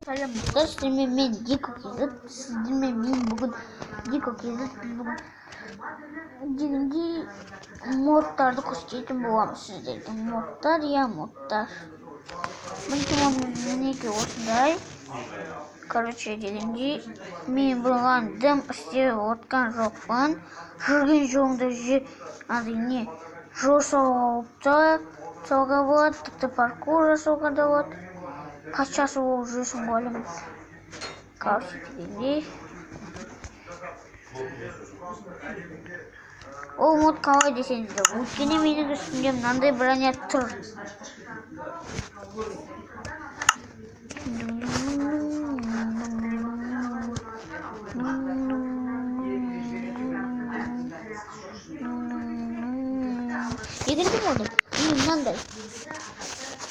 Selamlar, sizinle ben Diko Kizit. Sizinle ben bugün Diko Kizit. Biz bugün birinci modlarda koşacağım bu sizlerden modlar ya modlar. Ben tamamını ki olsun Короче, birinci men bulgandım işte otkan жокпун. Жүрген жолымда не жол жасауға болады, тіпті паркур жасауға да болады. Қаншасы болып жүрсің ойлаймын. Короче, дегендей. Ол мод қалай десеңіздер, өйткені менің үстімде мынандай броня тұр. Екінші моды мынандай.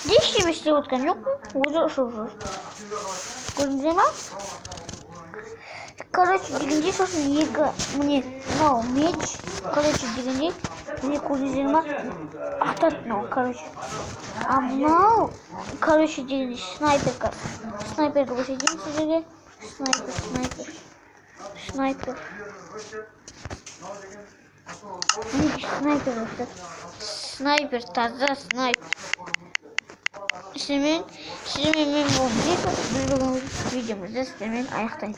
Ештеме істеп отқан жоқпын, өзі ұшып жүр. Көрдіңіздер ма? Короче, дегенде сосын екі міне мынау меч. Короче, дегенде міне көрдіңіздер ма? Атады мынау, короче. А мынау, короче, дегенде снайперка. Снайперді көрсетейін сіздерге. Снайпер. Снайпер, таза снайпер. Сіздермен мен бұл видеомызды сіздермен аяқтаймын.